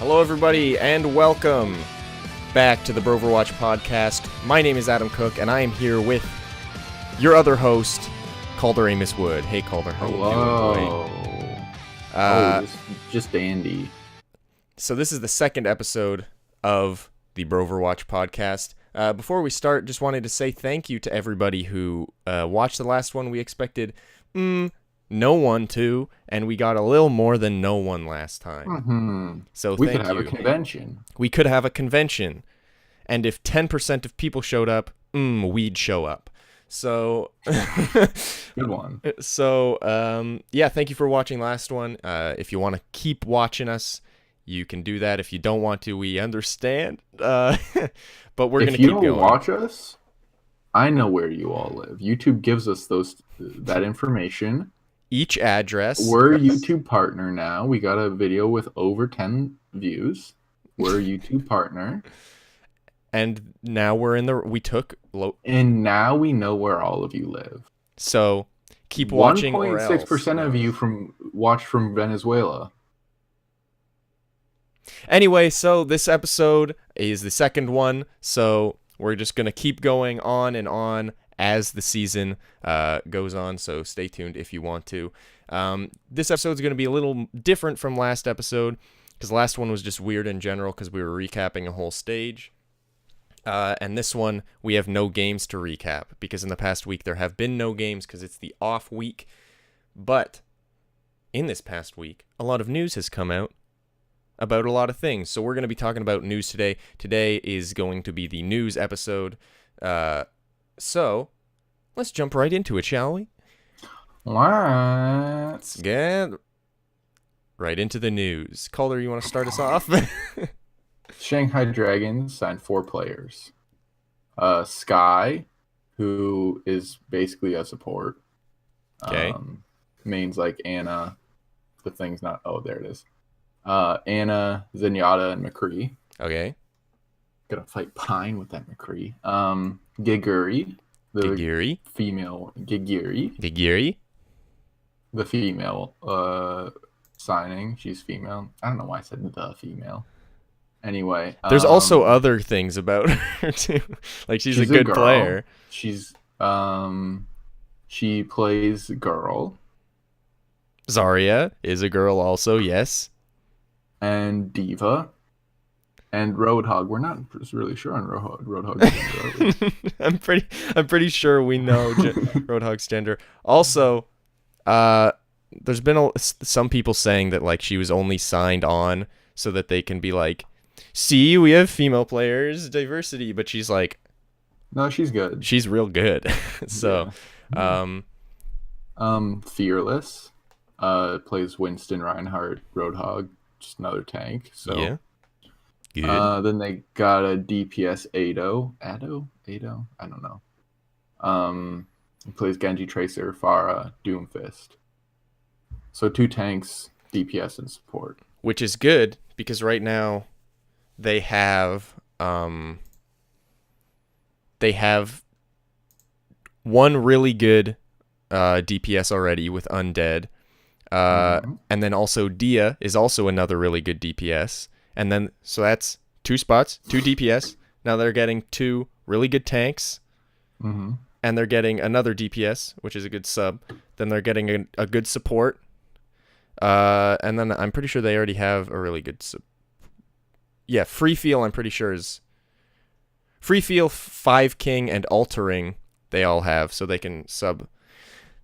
Hello, everybody, and welcome back to the Broverwatch podcast. My name is Adam Cook, and I am here with your other host, Calder Amos Wood. Hey, Calder, how Hello. you doing, boy? Just dandy. So this is the second episode of the Broverwatch podcast. Before we start, just wanted to say thank you to everybody who watched the last one. We expected no one to, and we got a little more than no one last time. Mm-hmm. So we thank could have you. a convention. We could have a convention, and if 10% of people showed up, we'd show up. So Good one. So yeah, thank you for watching last one. If you want to keep watching us, you can do that. If you don't want to, we understand. But we're gonna keep going. If you don't watch us, I know where you all live. YouTube gives us that information. Each address. We're a YouTube partner now. We got a video with over 10 views. We're a YouTube partner. And now we're in and now we know where all of you live. So keep watching. 1.6% of you watch from Venezuela. Anyway, so this episode is the second one. So we're just gonna keep going on and on as the season goes on. So stay tuned if you want to. This episode is gonna be a little different from last episode because last one was just weird in general because we were recapping a whole stage. And this one, we have no games to recap because in the past week there have been no games because it's the off week. But in this past week, a lot of news has come out about a lot of things. So we're going to be talking about news today. Today is going to be the news episode. So let's jump right into it, shall we? Let's get right into the news. Calder, you want to start us off? Shanghai Dragons signed 4 players. Sky, who is basically a support. Okay. Mains like Anna. The thing's not... Oh, there it is. Anna, Zenyatta, and McCree. Okay. Gonna fight Pine with that McCree. Giguri. Giguri. Female. Giguri. Giguri. The female signing. She's female. I don't know why I said the female. Anyway, there's also other things about her too. Like she's a good player. She's she plays girl. Zarya is a girl also, yes. And Diva. And Roadhog. We're not really sure on Roadhog's gender. I'm pretty sure we know Roadhog's gender. Also, there's been some people saying that like she was only signed on so that they can be like, see, we have female players, diversity, but she's like, no, she's good. She's real good. So, yeah. Fearless, plays Winston, Reinhardt, Roadhog, just another tank. So yeah, good. Then they got a DPS Ado, I don't know. He plays Genji, Tracer, Pharah, Doomfist. So 2 tanks, DPS, and support, which is good because right now they have one really good DPS already with Undead, and then also Dia is also another really good DPS, and then so that's 2 spots, 2 DPS. Now they're getting 2 really good tanks, and they're getting another DPS, which is a good sub. Then they're getting a good support, and then I'm pretty sure they already have a really good yeah, Free Feel, I'm pretty sure is... Free Feel, 5 King, and Altering, they all have, so they can sub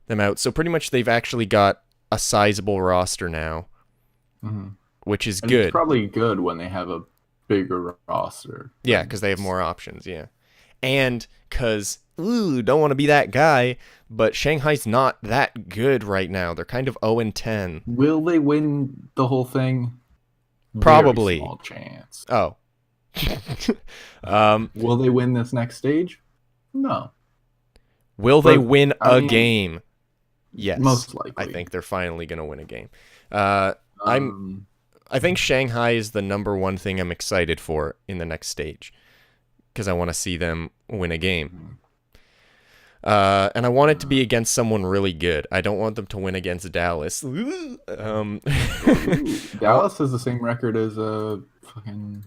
them out. So pretty much they've actually got a sizable roster now, which is good. It's probably good when they have a bigger roster. Yeah, because they have more options, yeah. And because, don't want to be that guy, but Shanghai's not that good right now. They're kind of 0-10. Will they win the whole thing? Probably. Very small chance. Oh. Will they win this next stage? No. Will they win a game? Yes. Most likely. I think they're finally going to win a game. I think Shanghai is the number one thing I'm excited for in the next stage because I want to see them win a game. And I want it to be against someone really good. I don't want them to win against Dallas. Ooh, I Dallas has the same record as fucking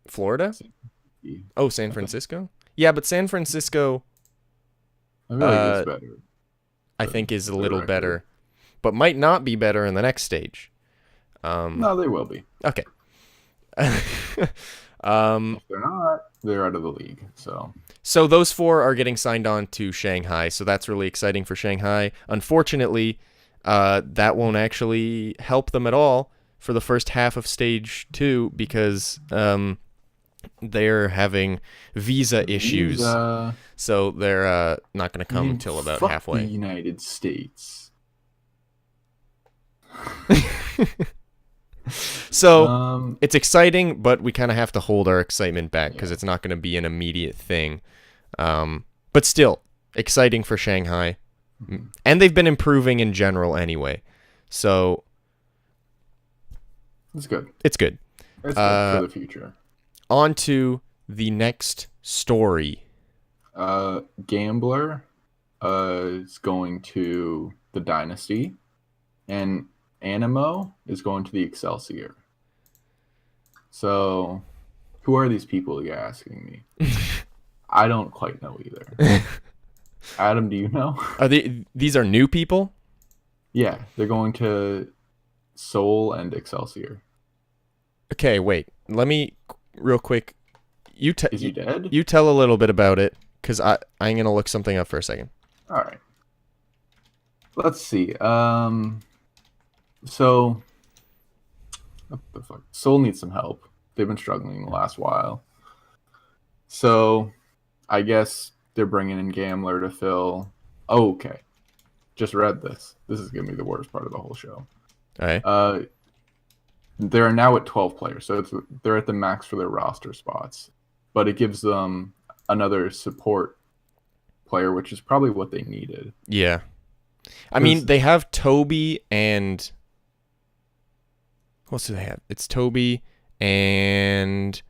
Florida? Safety, Oh, San I think. Francisco? Yeah, but San Francisco, I feel like it's uh, better I than think is a their little record. better, but might not be better in the next stage. Um, No, they will be. okay. um, If they're not, they're out of the league. So so those four are getting signed on to Shanghai, so that's really exciting for Shanghai. Unfortunately, that won't actually help them at all for the first half of stage 2 because they're having visa issues. Visa. So they're not going to I come mean, till about fuck the halfway. United States. So Um, it's exciting, but we kind of have to hold our excitement back because yeah. it's not going to be an immediate thing. But still, exciting for Shanghai. Mhm. And they've been improving in general anyway. So It's good. it's good. It's good for Uh, the future. On to the next story. Gambler is going to the Dynasty, and Animo is going to the Excelsior. So, who are these people you're asking me? I don't quite know either. Adam, do you know? These are new people? Yeah, they're going to Seoul and Excelsior. Okay, wait. Let me real quick. You Is he te- dead? you tell a little bit about it because I'm gonna look something up for a second. All right. Let's see. So what the fuck? Seoul needs some help. They've been struggling the last while. So I guess they're bringing in Gambler to fill. Oh, okay. Just read this. This is gonna be the worst part of the whole show. All right. Uh, they're now at 12 players, so they're at the max for their roster spots. But it gives them another support player, which is probably what they needed. Yeah. I mean, Because they have Toby and what else do they have? It's Toby and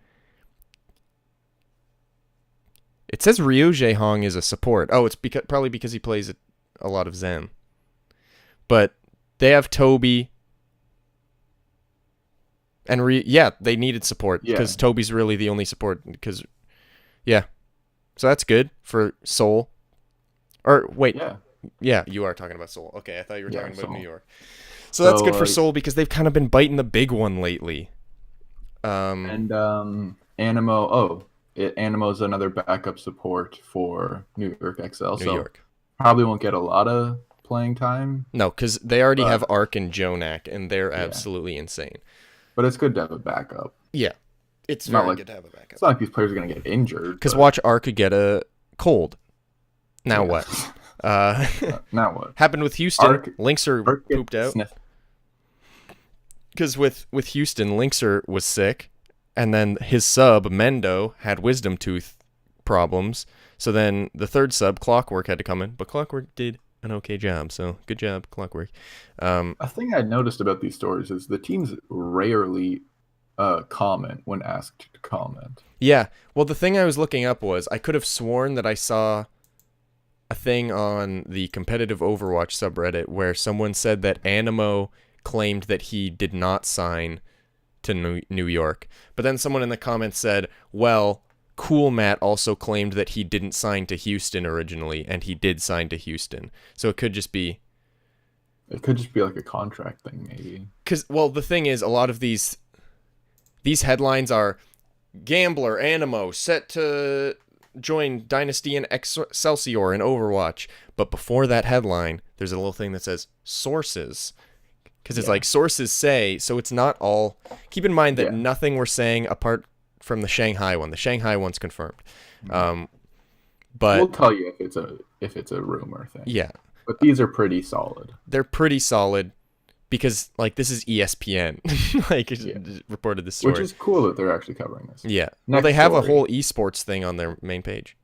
it says Ryo Jae-hong is a support. Oh, it's probably because he plays a lot of Zen. But they have Toby and yeah, they needed support yeah, because Toby's really the only support. Because yeah, so that's good for Seoul. Or wait, yeah, yeah, you are talking about Seoul. Okay, I thought you were yeah. talking about New So York. So that's so good for Seoul because they've kind of been biting the big one lately. and Animo. Oh, Animo's another backup support for New York XL. New So York. probably won't get a lot of playing time, No, because they already have but Ark and Jonak, and they're yeah, absolutely insane. but it's good to have a backup. Yeah, it's It's not very like good to have a backup. it's not like these players are gonna get injured, Because but watch Ark get a cold. Now yeah. what? Uh, Now what? happened with Houston. Arc Linkser Arc gets pooped out. sniffed. Because with Houston, Linkser was sick, and then his sub Mendo had wisdom tooth problems. So then the third sub Clockwork had to come in, but Clockwork did an okay job. So good job, Clockwork. A thing I noticed about these stories is the teams rarely comment when asked to comment. Yeah. Well, the thing I was looking up was I could have sworn that I saw a thing on the competitive Overwatch subreddit where someone said that Animo claimed that he did not sign to New York. But then someone in the comments said, well, Cool Matt also claimed that he didn't sign to Houston originally, and he did sign to Houston. So it could just be... It could just be like a contract thing, maybe. Because, well, the thing is, a lot of these headlines are Gambler, Animo, set to join Dynasty and Excelsior in Overwatch. But before that headline, there's a little thing that says sources. Because it's Yeah. like sources say, so it's not all. Keep in mind that Yeah. nothing we're saying apart from the Shanghai one. The Shanghai one's confirmed. We'll But tell you if it's a rumor thing. yeah, But these are pretty solid. they're pretty solid because like this is ESPN, like Yeah. reported this Which story. is cool that they're actually covering this. Yeah, well Next they have a story. whole esports thing on their main page.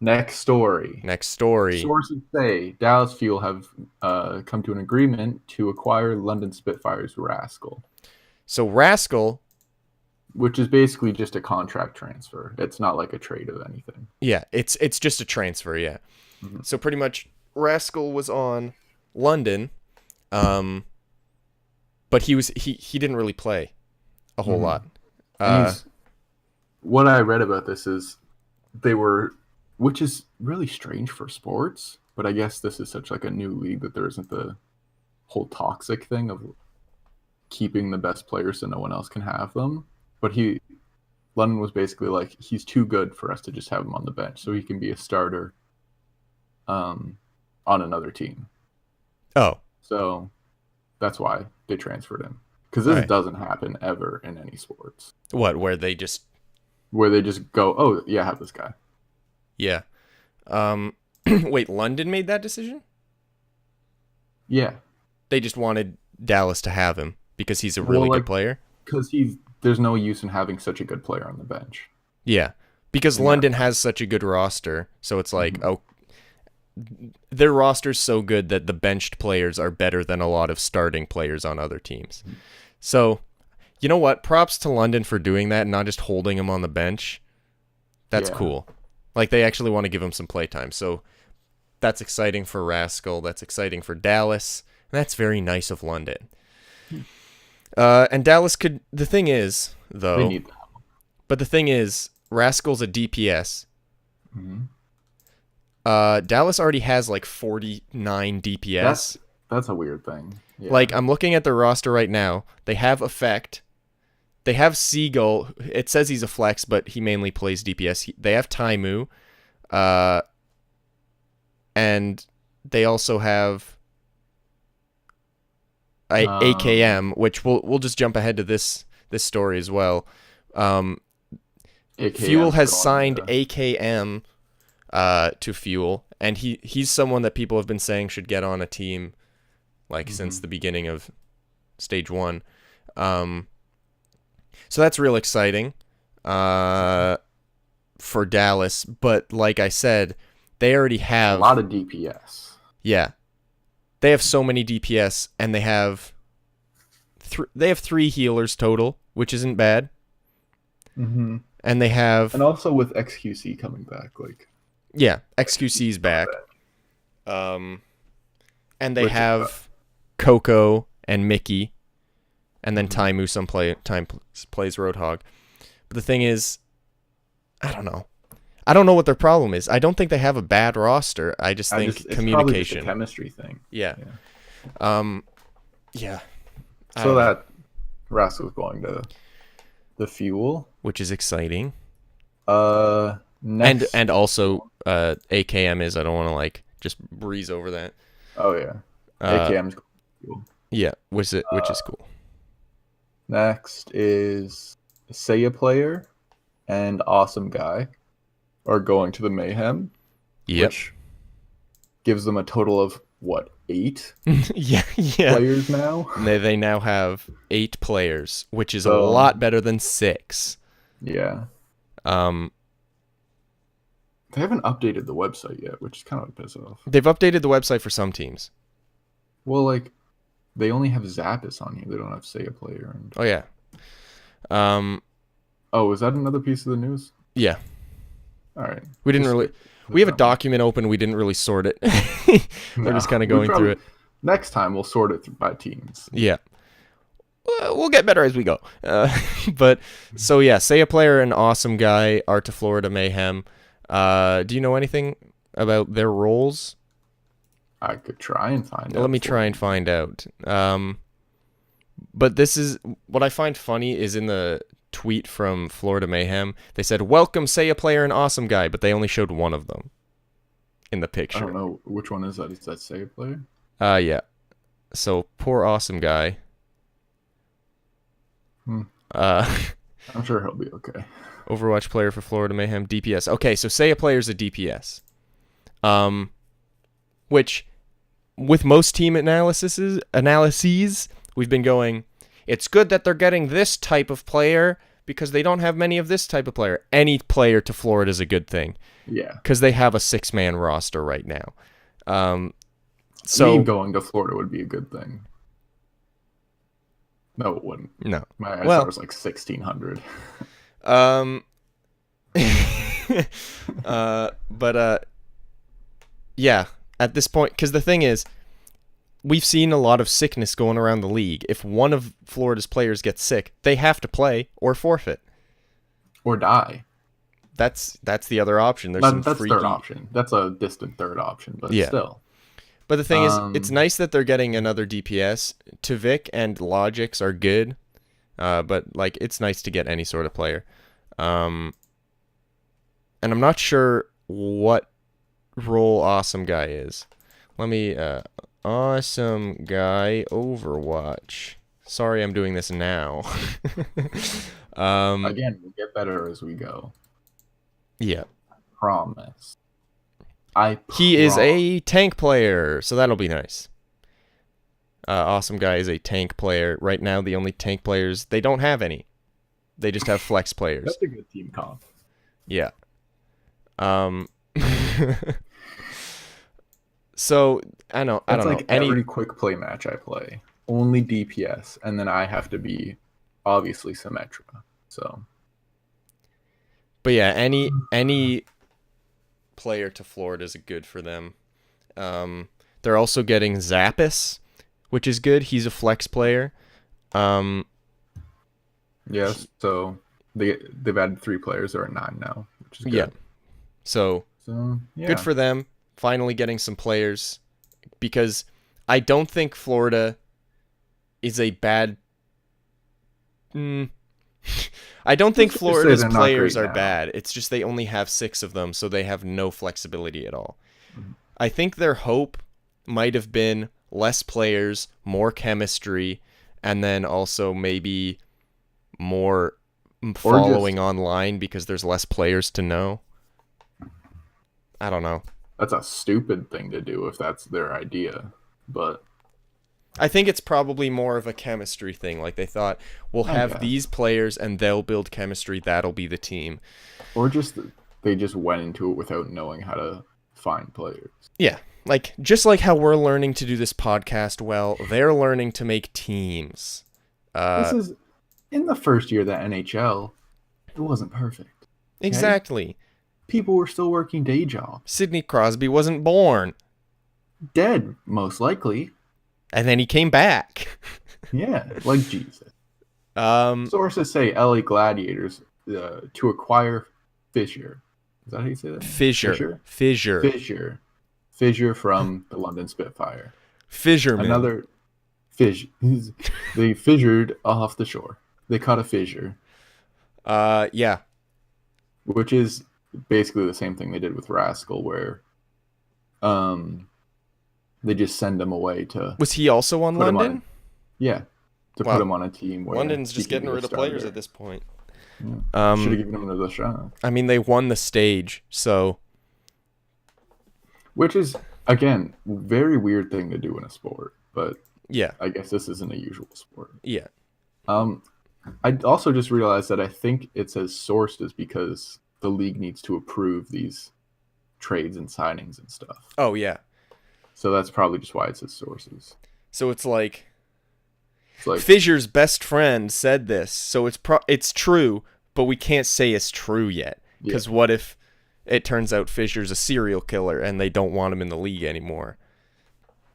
Next story. Next story. Sources say Dallas Fuel have come to an agreement to acquire London Spitfire's Rascal, So Rascal, which is basically just a contract transfer. It's not like a trade of anything. yeah, it's just a transfer, yeah. Mhm. So pretty much Rascal was on London, but he didn't really play a whole Mhm. lot. And Uh, what I read about this is they were, which is really strange for sports, but I guess this is such like a new league that there isn't the whole toxic thing of keeping the best players so no one else can have them. But London was basically like, he's too good for us to just have him on the bench, so he can be a starter um, on another team. oh, So that's why they transferred him. Because all this right. doesn't happen ever in any sports, What? Where they just where they just go, oh, yeah, have this guy. yeah. Wait, London made that decision? Yeah. They just wanted Dallas to have him because he's a Well, really good like, player. because there's no use in having such a good player on the bench. Yeah, because In that London sense. has such a good roster, so it's like, Mhm. oh, their roster's so good that the benched players are better than a lot of starting players on other teams. So, you know what? Props to London for doing that and not just holding him on the bench. That's Yeah. cool. Like, they actually want to give him some playtime. So, that's exciting for Rascal. That's exciting for Dallas. And that's very nice of London. And Dallas could. The thing is, They though, need that. but the thing is, Rascal's a DPS. Mm-hmm. Dallas already has like 49 DPS. That's a weird thing. Yeah. Like, I'm looking at their roster right now. They have Effect. They have Seagull. It says he's a flex, but he mainly plays DPS. They have Taimu. And they also have AKM, which we'll just jump ahead to this story as well. Fuel has signed AKM to Fuel, and he's someone that people have been saying should get on a team like since the beginning of Stage 1. So that's real exciting for Dallas, but like I said, they already have a lot of DPS. Yeah. They have so many DPS, and they have 3 healers total, which isn't bad. Mm-hmm. And they have... And also with XQC coming back, like... Yeah, XQC's back. And they have Coco and Mickey, and then Taimu plays Roadhog. But the thing is, I don't know. I don't know what their problem is. I don't think they have a bad roster. I just think it's communication. probably just a chemistry thing. Yeah. Yeah. So that Rascal's going to the Fuel, which is exciting. Next... And also AKM is. I don't want to like just breeze over that. Oh yeah, AKM's cool. Yeah, which is cool. Next is Seiya Player and Awesome Guy are going to the Mayhem. Yep. Which gives them a total of what, 8 yeah. players now? They now have 8 players, which is a lot better than 6. Yeah. They haven't updated the website yet, which is kind of a piss off. They've updated the website for some teams. Well, like, they only have Zappis on here. They don't have Seiya Player. And... Oh yeah. Oh, is that another piece of the news? Yeah. All right. We didn't really. We have a document open. We didn't really sort it. We're just kind of going through it. Next time we'll sort it by teams. Yeah. We'll get better as we go. But so yeah, Seiya Player and Awesome Guy are to Florida Mayhem. Do you know anything about their roles? I could try and find out. Let me try and find out. But this is what I find funny is in the tweet from Florida Mayhem, they said, "Welcome Seiya Player and Awesome Guy," but they only showed one of them in the picture. I don't know which one is that. Is that Seiya Player? Yeah. So poor Awesome Guy. I'm sure he'll be okay. Overwatch player for Florida Mayhem, DPS. Okay, so Seiya Player's a DPS. Which, with most team analyses, we've been going, it's good that they're getting this type of player because they don't have many of this type of player. Any player to Florida is a good thing. Yeah. Because they have a 6-man roster right now. So me going to Florida would be a good thing. No, it wouldn't. No. My ISR was like 1,600. Yeah, at this point, because the thing is, we've seen a lot of sickness going around the league. If one of Florida's players gets sick, they have to play or forfeit. Or die. That's the other option. There's some That's freaky... third option. That's a distant third option, but Yeah. still. But the thing is, it's nice that they're getting another DPS. Tavik and Logix are good, but like it's nice to get any sort of player. And I'm not sure what role Awesome Guy is. Let me Awesome Guy Overwatch. Sorry, I'm doing this now. Again, we'll get better as we go. Yeah. Promise. He is a tank player, so that'll be nice. Awesome Guy is a tank player. Right now, the only tank players, they don't have any. They just have flex players. That's a good team comp. Yeah. So I don't know. Every quick play match I play, only DPS, and then I have to be obviously Symmetra. So. But yeah, any player to Florida is good for them. They're also getting Zappis, which is good. He's a flex player. Yes, so they've added 3 players. They're at 9 now, which is good. Yeah. So yeah. Good for them. Finally getting some players, because I don't think Florida is a bad... I don't think Florida's players are bad. It's just they only have 6 of them, so they have no flexibility at all. Mm-hmm. I think their hope might have been less players, more chemistry, and then also maybe more following online because there's less players to know. I don't know. That's a stupid thing to do if that's their idea, but I think it's probably more of a chemistry thing. Like they thought, we'll have these players and they'll build chemistry. That'll be the team. Or just they just went into it without knowing how to find players. Yeah. Like just like how we're learning to do this podcast well, they're learning to make teams. This is in the first year of the NHL. It wasn't perfect. Okay? Exactly. People were still working day jobs. Sidney Crosby wasn't born. Dead, most likely. And then he came back. Yeah, like Jesus. Sources say LA Gladiators to acquire Fisher. Is that how you say that? Fissure from the London Spitfire. Fisherman. Another fish. They fissured off the shore. They caught a fissure. Yeah. Which is basically the same thing they did with Rascal, where they just send him away to... Was he also on London? To put him on a team where... London's just getting rid of players at this point. Yeah. Should have given him another shot. I mean, they won the stage, so... Which is, again, very weird thing to do in a sport, but... Yeah. I guess this isn't a usual sport. Yeah. I also just realized that I think it says sources because the league needs to approve these trades and signings and stuff. Oh, yeah. So that's probably just why it says sources. So it's like Fisher's best friend said this, so it's true, but we can't say it's true yet. Because what if it turns out Fisher's a serial killer and they don't want him in the league anymore?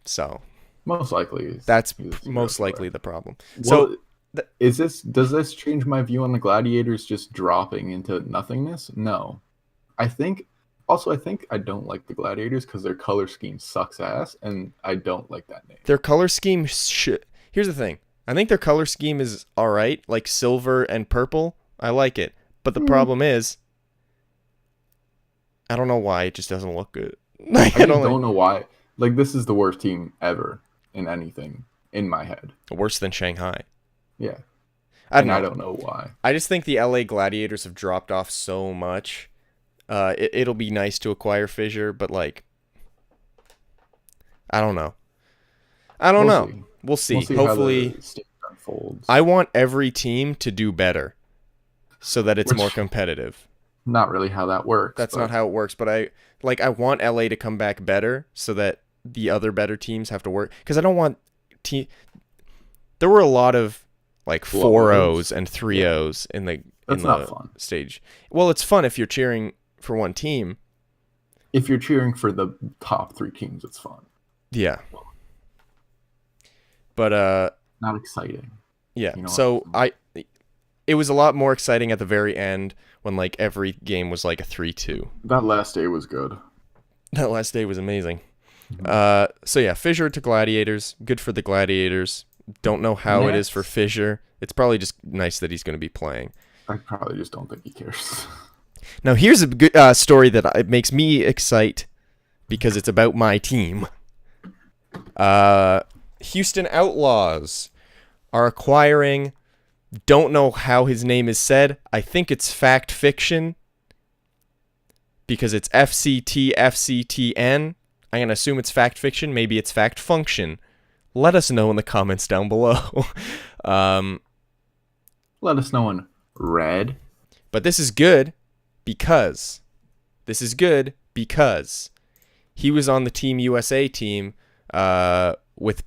So most likely, that's most likely the problem. Well, so does this change my view on the Gladiators just dropping into nothingness? No, I think I don't like the Gladiators because their color scheme sucks ass, and I don't like that name. Their color scheme here's the thing. I think their color scheme is all right, like silver and purple. I like it, but the problem is, I don't know why it just doesn't look good. I don't know why. Like, this is the worst team ever in anything in my head. Worse than Shanghai. Yeah. I don't know why. I just think the LA Gladiators have dropped off so much. It'll be nice to acquire Fisher, but like, I don't know. We'll see. Hopefully, I want every team to do better so that it's more competitive. Not really how that works. That's not how it works, but I want LA to come back better so that the other better teams have to work. Because I don't want there were a lot of like 4-0s and 3-0s in the not fun. stage. Well, it's fun if you're cheering for one team, if you're cheering for the top 3 teams, it's fun. Yeah. But Not exciting. yeah. You know So it was a lot more exciting at the very end when like every game was like a 3-2. That last day was good. That last day was amazing. Mhm. So yeah, Fissure to Gladiators. Good for the Gladiators. Don't know how it is for Next. Fissure. It's probably just nice that he's going to be playing. I probably just don't think he cares. Now here's a good story that it makes me excite because it's about my team. Houston Outlaws are acquiring. Don't know how his name is said. I think it's fact fiction because it's FCTFCTN. I'm going to assume it's fact fiction. Maybe it's fact function. Let us know in the comments down below. Let us know in red. But this is good because he was on the Team USA team with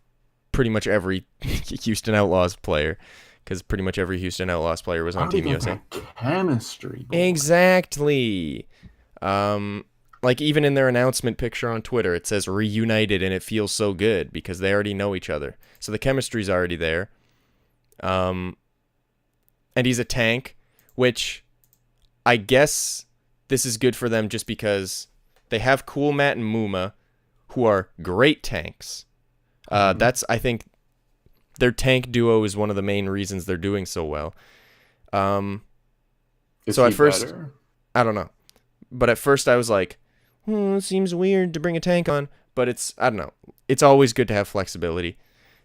pretty much every Houston Outlaws player, because pretty much every Houston Outlaws player was on Team USA. Chemistry. Boy. Exactly. Like even in their announcement picture on Twitter, it says reunited, and it feels so good because they already know each other. So the chemistry's already there. And he's a tank, which I guess this is good for them just because they have Cool Matt and Muma, who are great tanks. That's, I think, their tank duo is one of the main reasons they're doing so well. Is So he at first, better? I don't know. But at first I was like, it seems weird to bring a tank on. But it's, I don't know. It's always good to have flexibility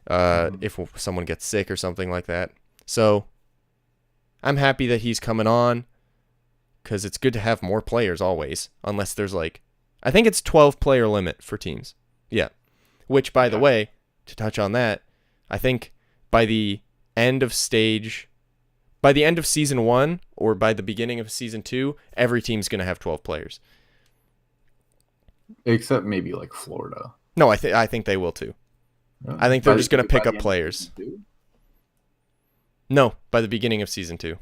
if someone gets sick or something like that. So I'm happy that he's coming on because it's good to have more players always. Unless there's like, I think it's 12 player limit for teams. Yeah. Which, by the way, to touch on that, I think by the end of season 1 or by the beginning of season 2, every team's going to have 12 players. Except maybe like Florida. No, I think they will too. I think they're just going to pick up players. No, by the beginning of season 2.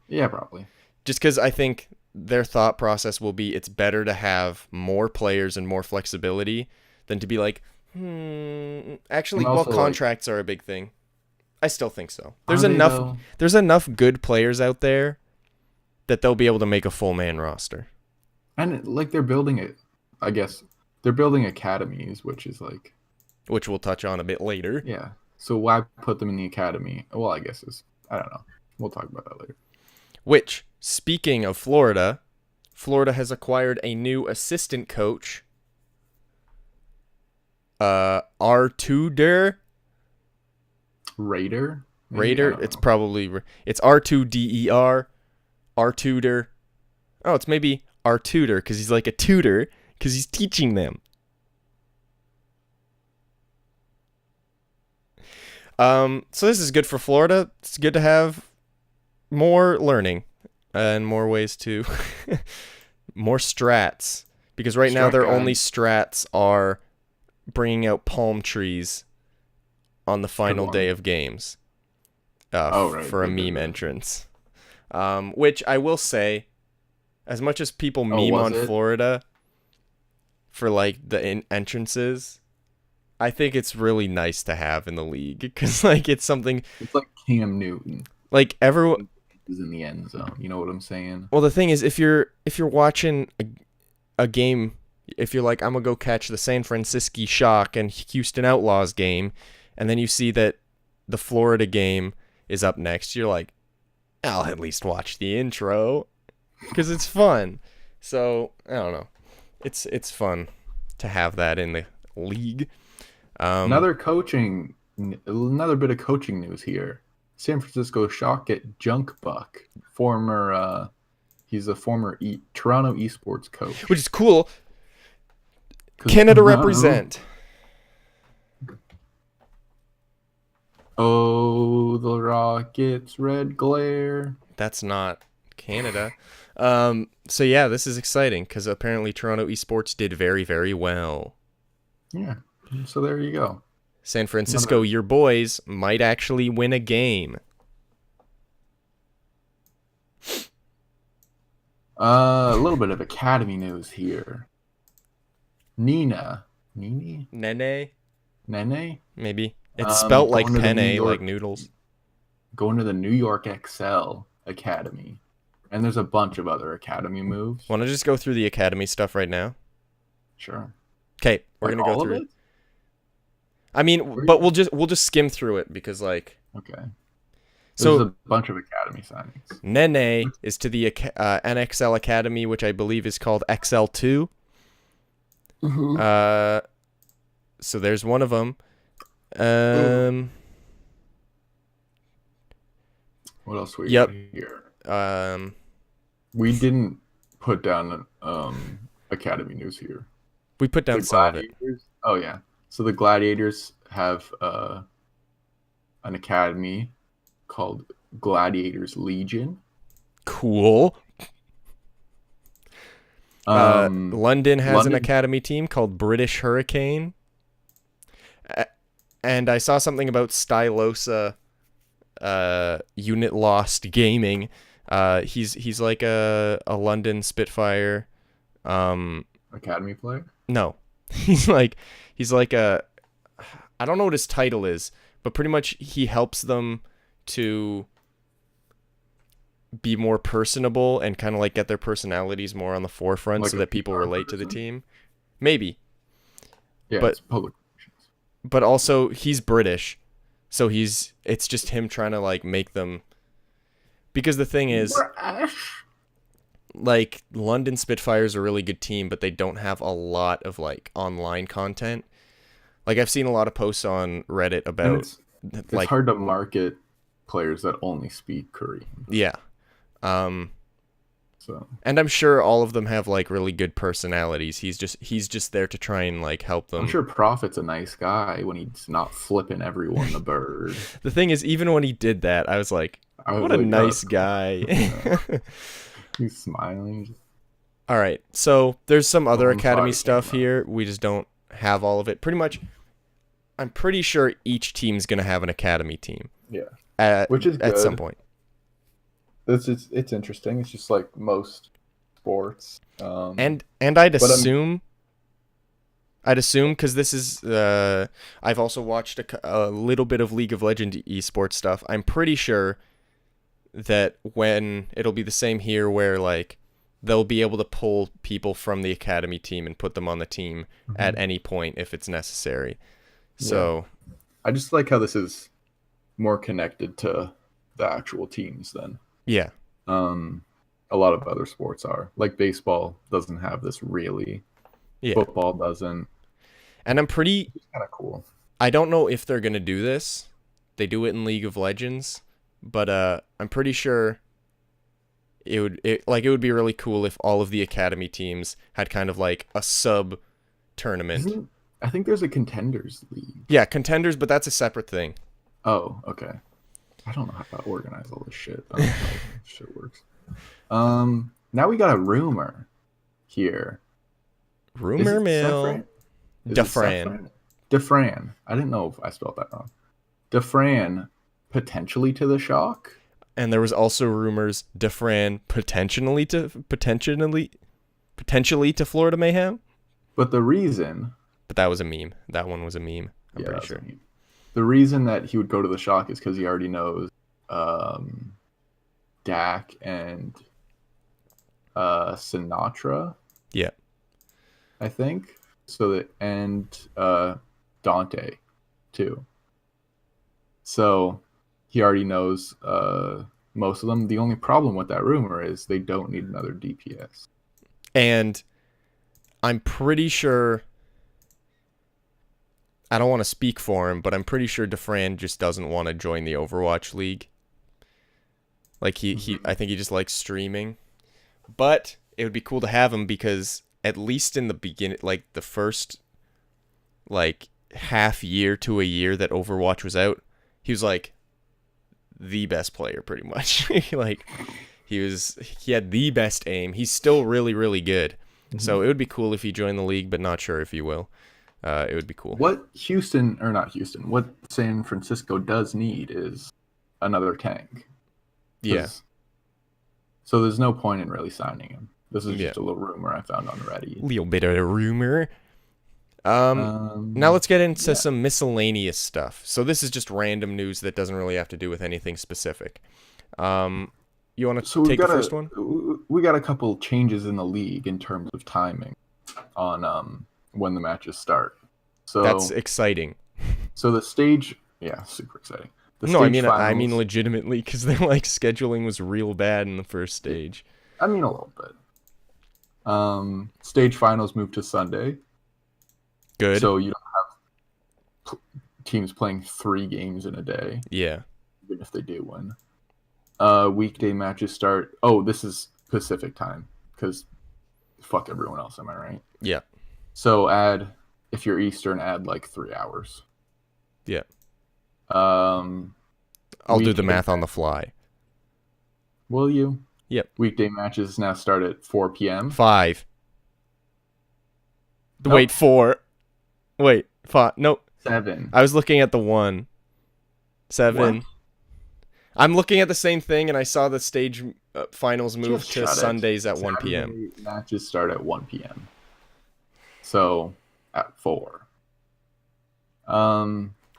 Yeah, probably. Just because I think their thought process will be it's better to have more players and more flexibility than to be like, actually, well, contracts are a big thing. I still think so. There's enough good players out there that they'll be able to make a full man roster. And like they're building it, I guess they're building academies, which we'll touch on a bit later. Yeah. So why put them in the academy? Well, I guess I don't know. We'll talk about that later. Which, speaking of Florida has acquired a new assistant coach. R2der. Raider. It's probably it's R2DER. R2der. Oh, it's maybe R-tutor because he's like a tutor because he's teaching them. So this is good for Florida. It's good to have more learning and more ways to more strats, because right now their only strats are bringing out palm trees on the final day of games for a meme entrance. Which I will say, as much as people meme on Florida for like the entrances, I think it's really nice to have in the league because like it's like Cam Newton. Like everyone is in the end zone. You know what I'm saying? Well, the thing is, if you're watching a game, if you're like, I'm gonna go catch the San Francisco Shock and Houston Outlaws game, and then you see that the Florida game is up next, you're like, I'll at least watch the intro because it's fun. So I don't know, it's fun to have that in the league. Another bit of coaching news here. San Francisco Shock get Junk Buck, he's a former Toronto esports coach, which is cool. Canada represent. Oh, the Rockets, red glare. That's not Canada. So yeah, this is exciting because apparently Toronto esports did very, very well. Yeah. So there you go. San Francisco, your boys might actually win a game. A little bit of academy news here. Nina. Nini? Nene, Nene? maybe. It's spelt like Going to the New penne, like York, noodles. going to the New York Excel Academy. And there's a bunch of other academy moves. Want to just go through the academy stuff right now? Sure. Okay, we're Like gonna go all of through. it? I mean, but we'll just skim through it because like. Okay. There's So a bunch of academy signings. Nene is to the NXL Academy, which I believe is called XL2. So there's one of them. What else we Yep. got here? We We didn't put down academy news here. put down The some of it. Gladiators. Oh yeah. So the Gladiators have an academy called Gladiators Legion. Cool. London has an London- academy team called British Hurricane. And I saw something about Stylosa Unit Lost Gaming. He's like a London Spitfire. Academy player. No. he's like a, I don't know what his title is, but pretty much he helps them to be more personable and kind of like get their personalities more on the forefront Like so a that people PR relate to the person? team. Maybe. Yeah, But- it's public relations. But also he's British. So it's just him trying to like make them, because the thing is, like, London Spitfire is a really good team, but they don't have a lot of like online content. Like I've seen a lot of posts on Reddit And about it's like, hard to market players that only speak Korean. yeah. So And I'm sure all of them have like really good personalities. He's just there to try and like help them. I'm sure Prophet's a nice guy when he's not flipping everyone the bird. The thing is, even when he did that, I was like, I was what a like, nice oh, guy. he's smiling. All right, so there's some other Well, I'm academy sorry, stuff Cameron. here. We just don't have all of it. Pretty much, I'm pretty sure each team's gonna have an academy team. Yeah. Which is at some good. point. It's interesting. It's just like most sports. And I'd But, assume because this is I've also watched a little bit of League of Legends esports stuff. I'm pretty sure that when it'll be the same here, where like they'll be able to pull people from the academy team and put them on the team at any point if it's necessary. So I just like how this is more connected to the actual teams than yeah, a lot of other sports are. Like baseball doesn't have this really. yeah. Football doesn't. And I'm pretty. It's kind of cool. I don't know if they're gonna do this. They do it in League of Legends, but I'm pretty sure it would be really cool if all of the academy teams had kind of like a sub tournament. I think there's a contenders league. Yeah, contenders, but that's a separate thing. Oh, okay. I don't know how to organize all this shit. I don't know how this shit works. Now we got a rumor here. Rumor Is it mill. Safran? Is it Dafran. Safran? Dafran. I didn't know if I spelled that wrong. Dafran potentially to the Shock. And there was also rumors Dafran potentially to Florida Mayhem. But the reason, But that was a meme. That one was a meme. I'm pretty that's sure. what I mean. The reason that he would go to the Shock is because he already knows Dak and Sinatra. Yeah. I think so. And Dante, too. So he already knows most of them. The only problem with that rumor is they don't need another DPS. And I'm pretty sure, I don't want to speak for him, but I'm pretty sure Dafran just doesn't want to join the Overwatch League. Like I think he just likes streaming. But it would be cool to have him because at least in the beginning, like the first like half year to a year that Overwatch was out, he was like the best player pretty much. Like he had the best aim. He's still really, really good. So it would be cool if he joined the league, but not sure if he will. It would be cool. What San Francisco does need is another tank. Yeah. So there's no point in really signing him. This is just a little rumor I found on Reddit. Little bit of a rumor. Now let's get into Yeah. some miscellaneous stuff. So this is just random news that doesn't really have to do with anything specific. You want So to take the first one? we got a couple changes in the league in terms of timing on when the matches start. So That's exciting. so the stage, yeah, super exciting. The No, I stage finals, mean legitimately, because they're like scheduling was real bad in the first stage. I mean a little bit. Stage finals moved to Sunday, Good. so you don't have teams playing 3 games in a day, Yeah. even if they do win. Weekday matches start. Oh, this is Pacific time because fuck everyone else. Am I right? Yeah. So if you're Eastern, add like 3 hours. Yeah. Um, I'll do the weekday- math on the fly. Will you? Yep. Weekday matches now start at 4 p.m. 5. Nope. Wait, 4. Wait, 5. Nope. 7. I was looking at the 1. 7. What? I'm looking at the same thing, and I saw the stage finals move Just to shut it. Sundays at 1 p.m. Saturday matches start at 1 p.m. So at 4.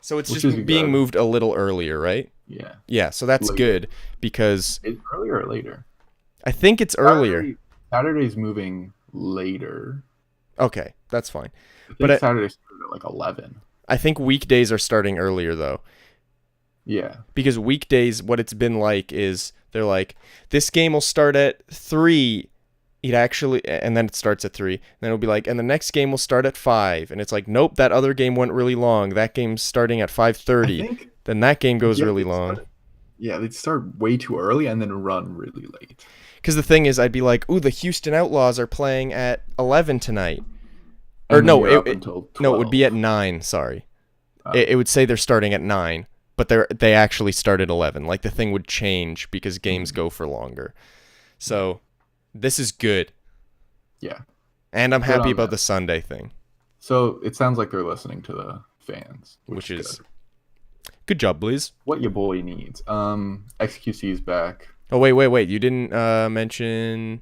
So it's Which just is being good. moved a little earlier, right? Yeah. Yeah, so that's Later. good because Is it earlier or later? I think it's earlier. Saturday's moving later. Okay, that's fine. I think But Saturday started at like 11. I think weekdays are starting earlier, though. Yeah. Because weekdays, what it's been like is they're like, this game will start at 3. And then it starts at 3. And then it'll be like, and the next game will start at 5. And it's like, nope, that other game went really long. That game's starting at 5:30. Then that game goes really long. They'd start way too early and then run really late. Because the thing is, I'd be like, ooh, the Houston Outlaws are playing at 11 tonight. And Or then no, you're up until 12. no, it would be at 9. Sorry, Oh. it would say they're starting at 9, but they actually start at 11. Like the thing would change because games go for longer. So this is good, Yeah. and I'm Good happy on about them. the Sunday thing, So it sounds like they're listening to the fans, which is good. good job, Blaze. What your boy needs. XQC's back. Oh wait, you didn't mention.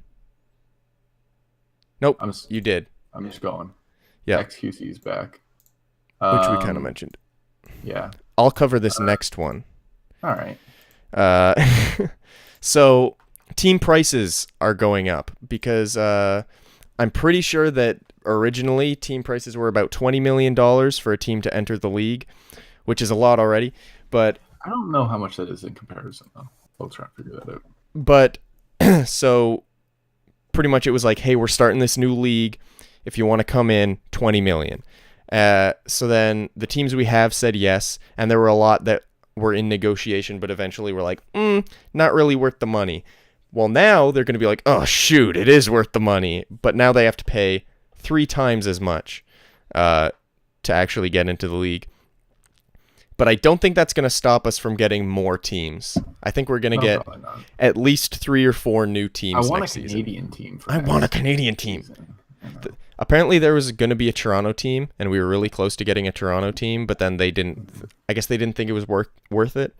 Nope, you did, I'm just going. Yeah. XQC's back. which we kind of mentioned. Yeah. I'll cover this next one. All right. So team prices are going up because I'm pretty sure that originally team prices were about $20 million for a team to enter the league, which is a lot already. But I don't know how much that is in comparison, though. I'll try to figure that out. But so pretty much it was like, hey, we're starting this new league. If you want to come in, 20 million. So then the teams we have said yes, and there were a lot that were in negotiation, but eventually were like, not really worth the money. Well, now they're going to be like, oh, shoot, it is worth the money. But now they have to pay 3 times as much to actually get into the league. But I don't think that's going to stop us from getting more teams. I think we're going to get at least 3 or 4 new teams next season. I want a Canadian team. I want a Canadian team. Season. Apparently there was going to be a Toronto team, and we were really close to getting a Toronto team, but then they didn't. I guess they didn't think it was worth it.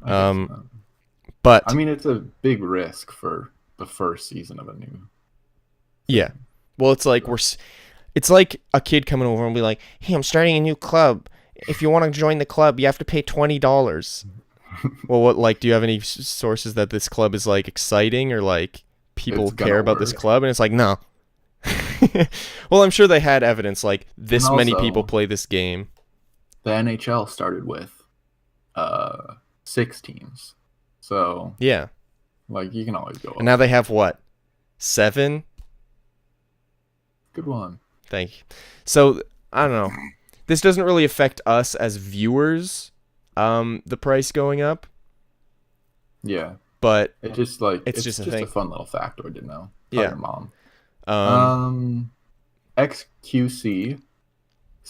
But I mean, it's a big risk for the first season of a new. Yeah, well, it's like it's like a kid coming over and be like, "Hey, I'm starting a new club. If you want to join the club, you have to pay $20." Well, what, like, do you have any sources that this club is like exciting or like people care about this club? And it's like, no. Well, I'm sure they had evidence like this many people play this game. The NHL started with 6 teams, so yeah, like you can always go. And now they have what, 7? Good one. Thank you. So I don't know. This doesn't really affect us as viewers. The price going up. Yeah, but it just like it's just a fun little factoid to know. Tell Yeah. your mom. XQC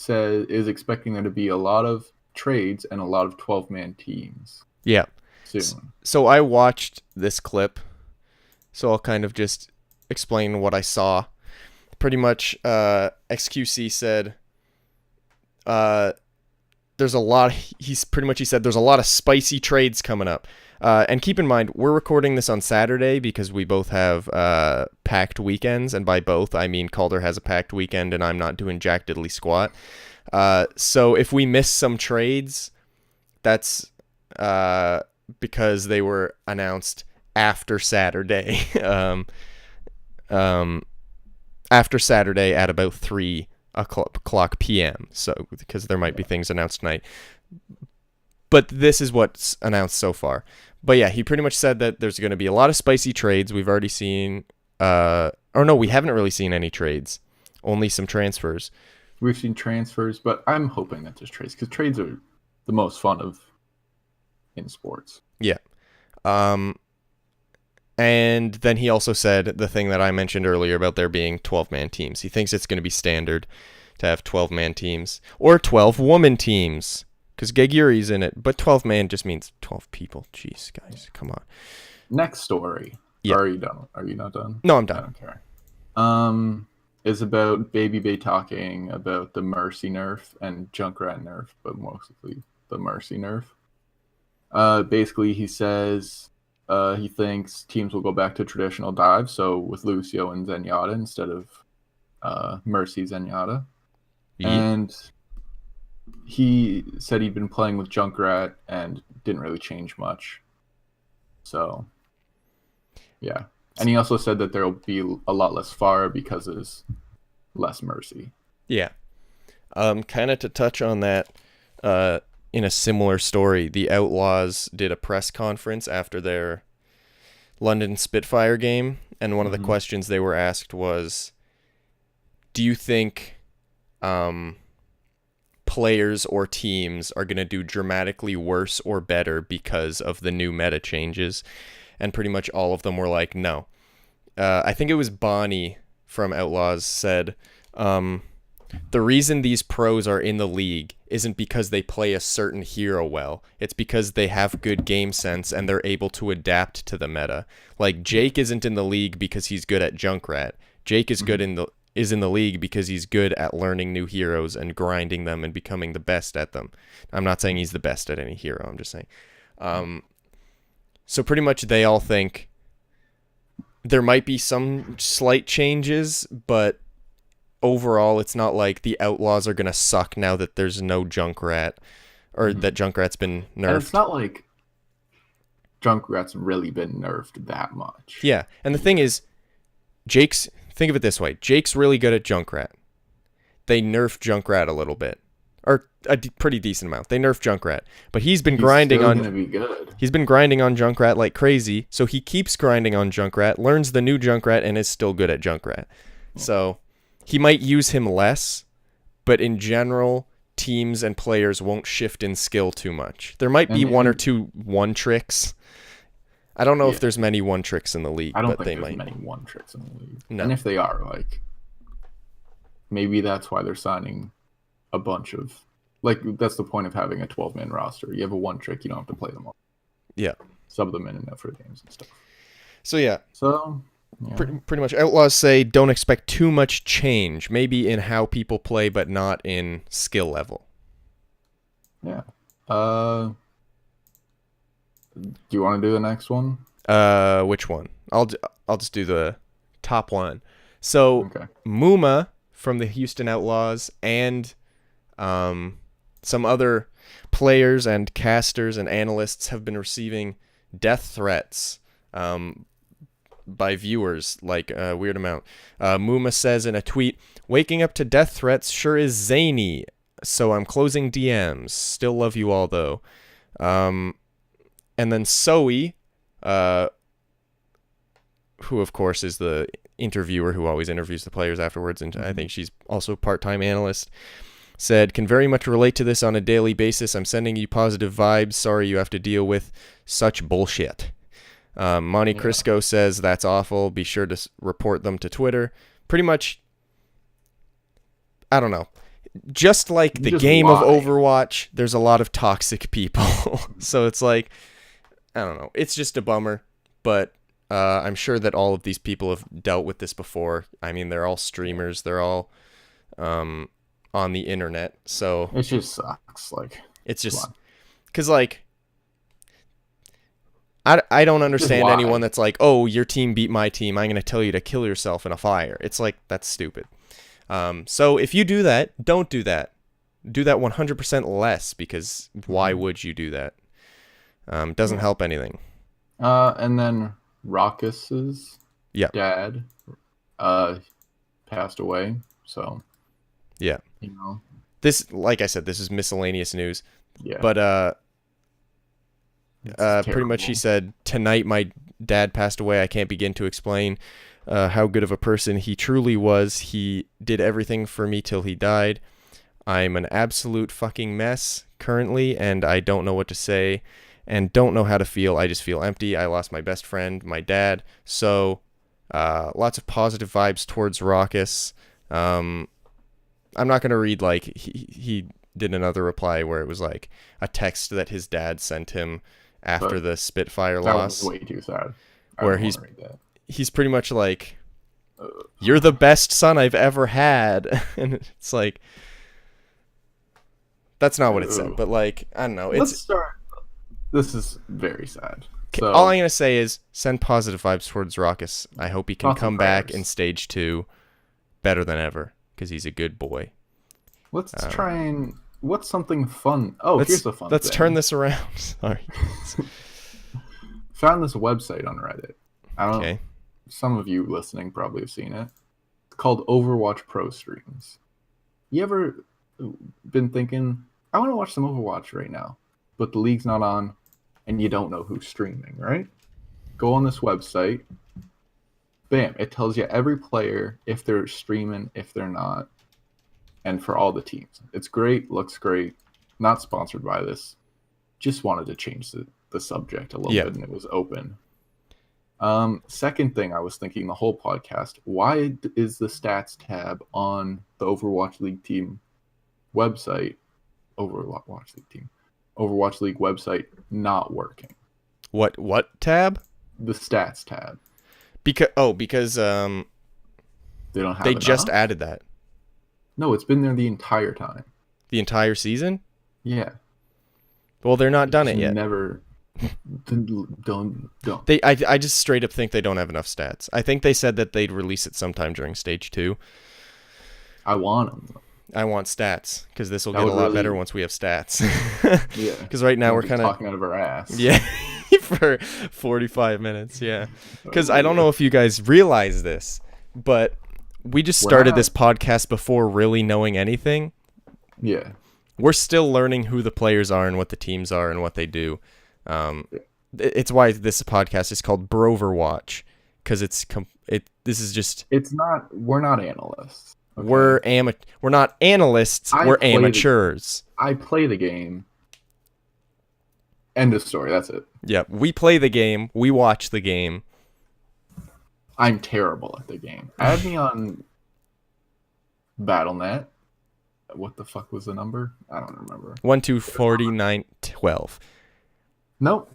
is expecting there to be a lot of trades and a lot of 12-man teams. Yeah. Soon. So I watched this clip. So I'll kind of just explain what I saw. Pretty much, XQC said, there's a lot. He said there's a lot of spicy trades coming up. And keep in mind, we're recording this on Saturday because we both have packed weekends, and by both, I mean Calder has a packed weekend and I'm not doing jack diddly squat. So if we miss some trades, that's because they were announced after Saturday. After Saturday at about 3 o'clock p.m. So because there might be things announced tonight. But this is what's announced so far. But yeah, he pretty much said that there's going to be a lot of spicy trades. We've already seen, or no, we haven't really seen any trades. Only some transfers. We've seen transfers, but I'm hoping that there's trades because trades are the most fun of in sports. Yeah. And then he also said the thing that I mentioned earlier about there being 12-man teams. He thinks it's going to be standard to have 12-man teams or 12-woman teams because Geguri's in it. But 12-man just means 12 people. Jeez, guys, come on. Next story. Yeah. Are you done? Are you not done? No, I'm done. I don't care. Is about Baby Bay talking about the Mercy nerf and Junkrat nerf, but mostly the Mercy nerf. Basically, he says he thinks teams will go back to traditional dives, so with Lucio and Zenyatta instead of Mercy Zenyatta. Yeah. And he said he'd been playing with Junkrat and didn't really change much. So, yeah. And he also said that there will be a lot less Pharah because there's less Mercy. Yeah. Kind of to touch on that, in a similar story, the Outlaws did a press conference after their London Spitfire game, and one of the questions they were asked was, do you think players or teams are going to do dramatically worse or better because of the new meta changes? And pretty much all of them were like, no. I think it was Bonnie from Outlaws said, the reason these pros are in the league isn't because they play a certain hero well. It's because they have good game sense and they're able to adapt to the meta. Like Jake isn't in the league because he's good at Junkrat. Jake is good in the league because he's good at learning new heroes and grinding them and becoming the best at them. I'm not saying he's the best at any hero. I'm just saying. So pretty much they all think there might be some slight changes, but overall it's not like the Outlaws are going to suck now that there's no Junkrat or that Junkrat's been nerfed. And it's not like Junkrat's really been nerfed that much. Yeah, and the thing is, think of it this way. Jake's really good at Junkrat. They nerfed Junkrat a little bit. Or a pretty decent amount. They nerfed Junkrat, but he's grinding on. Gonna be good. He's been grinding on Junkrat like crazy, so he keeps grinding on Junkrat, learns the new Junkrat, and is still good at Junkrat. So he might use him less, but in general, teams and players won't shift in skill too much. There might be one or two one tricks. I don't know if there's many one tricks in the league, I don't but think they there's might. many one tricks in the league. No. And if they are, like, maybe that's why they're signing a bunch of, like, that's the point of having a 12-man roster. You have a one trick, you don't have to play them all. Yeah. Sub them in and out for games and stuff. So yeah. So yeah. Pretty much Outlaws say don't expect too much change, maybe in how people play, but not in skill level. Yeah. Do you want to do the next one? Which one? I'll just do the top one. So Okay. Muma from the Houston Outlaws and some other players and casters and analysts have been receiving death threats by viewers, like a weird amount. Muma says in a tweet, "Waking up to death threats sure is zany, so I'm closing DMs. Still love you all, though." And then Zoe, who of course is the interviewer who always interviews the players afterwards, and I think she's also a part-time analyst, said, "Can very much relate to this on a daily basis. I'm sending you positive vibes. Sorry you have to deal with such bullshit." Monte Crisco says, "That's awful. Be sure to report them to Twitter." Pretty much, I don't know. Just like the game of Overwatch, there's a lot of toxic people. So it's like, I don't know. It's just a bummer. But I'm sure that all of these people have dealt with this before. I mean, they're all streamers. They're all on the internet. So it just sucks. Like, it's just because, like, I don't understand why? anyone that's like, oh, your team beat my team, I'm going to tell you to kill yourself in a fire. It's like, that's stupid. So if you do that, don't do that. Do that 100% less, because why would you do that? Doesn't help anything. And then Raucus's Yeah. dad passed away. So, Yeah. you know. This, like I said, this is miscellaneous news. Yeah. But It's pretty much he terrible. said, tonight my dad passed away. I can't begin to explain how good of a person he truly was. He did everything for me till he died. I'm an absolute fucking mess currently, and I don't know what to say and don't know how to feel. I just feel empty. I lost my best friend, my dad. So lots of positive vibes towards Raucus. I'm not going to read, like, he did another reply where it was like a text that his dad sent him after But the Spitfire that loss, was way too sad. I where don't wanna read that. he's pretty much like, you're the best son I've ever had. And it's like, that's not what it said, but like, I don't know. Let's start. This is very sad. So, All I'm going to say is send positive vibes towards Raucus. I hope he can Thoughts and come back prayers. in stage 2 better than ever, because he's a good boy. let's try and what's something fun? Oh, here's a fun. Let's thing. turn this around. Sorry. Found this website on Reddit. I don't know. Okay. Some of you listening probably have seen it. It's called Overwatch Pro Streams. You ever been thinking, I want to watch some Overwatch right now, but the league's not on, and you don't know who's streaming, right? Go on this website. Bam! It tells you every player, if they're streaming, if they're not, and for all the teams. It's great. Looks great. Not sponsored by this. Just wanted to change the subject a little bit, and it was open. Second thing I was thinking the whole podcast, why is the stats tab on the Overwatch League team website, Overwatch League website not working? What tab? The stats tab. Because They don't have they enough? just added that. No, it's been there the entire time. The entire season? Yeah. Well, they're not done it Just yet. Never. Don't. I just straight up think they don't have enough stats. I think they said that they'd release it sometime during stage 2. I want them. I want stats, because this will That get a would lot really- better once we have stats. Yeah. Because right now we're kind of talking out of our ass. yeah for 45 minutes. Yeah. Because I don't know if you guys realize this, but we just started this podcast before really knowing anything. Yeah. We're still learning who the players are and what the teams are and what they do. It's why this podcast is called Broverwatch, because this is just It's not. We're not analysts. Okay? we're not analysts. We're play the- amateurs. I play the game. End of story. That's it. Yeah, we play the game. We watch the game. I'm terrible at the game. Add me on BattleNet. What the fuck was the number? I don't remember. 1 2 49 12. Nope.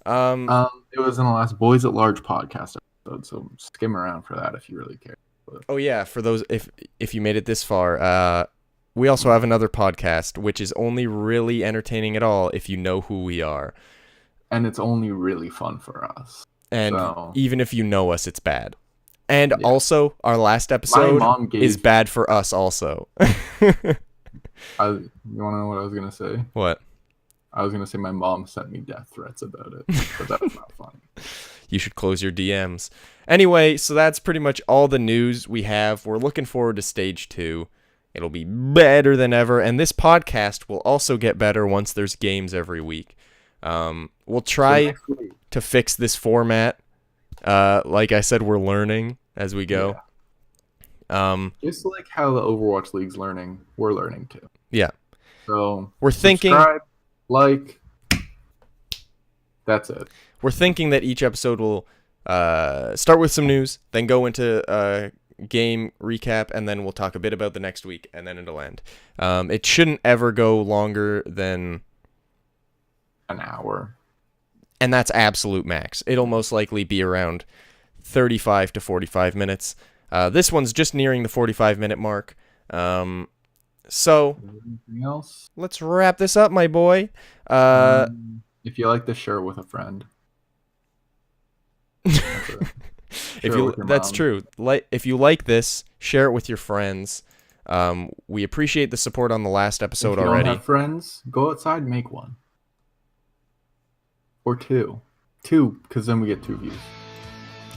It was in the last Boys at Large podcast episode, so skim around for that if you really care. But Oh yeah, for those if you made it this far, we also have another podcast which is only really entertaining at all if you know who we are. and it's only really fun for us. And So- even if you know us, it's bad. And Yeah. also, our last My episode mom gave. is bad for us also. You want to know what I was gonna say? What? I was gonna say my mom sent me death threats about it, but that was not funny. You should close your DMs. Anyway, so that's pretty much all the news we have. We're looking forward to stage 2. It'll be better than ever, and this podcast will also get better once there's games every week. We'll So try next week, to fix this format. Like I said, we're learning as we go. just like how the Overwatch League's learning, we're learning too. Yeah. So We're thinking subscribe, like, that's it. we're thinking that each episode will start with some news, then go into a game recap, and then we'll talk a bit about the next week, and then it'll end. It shouldn't ever go longer than, An hour. and that's absolute max. It'll most likely be around 35 to 45 minutes. This one's just nearing the 45-minute mark. So Anything else? let's wrap this up, my boy. If you like this, share it with a friend. That's true. If you like this, share it with your friends. We appreciate the support on the last episode if you already. don't have friends, go outside and make one. Or two, because then we get 2 views.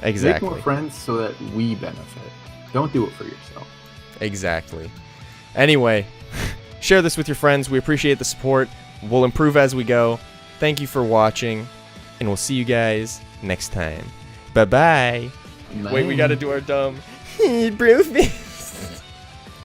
Exactly. Make more friends so that we benefit. Don't do it for yourself. Exactly. Anyway, share this with your friends. We appreciate the support. We'll improve as we go. Thank you for watching, and we'll see you guys next time. Bye-bye. Wait, we gotta do our dumb bro.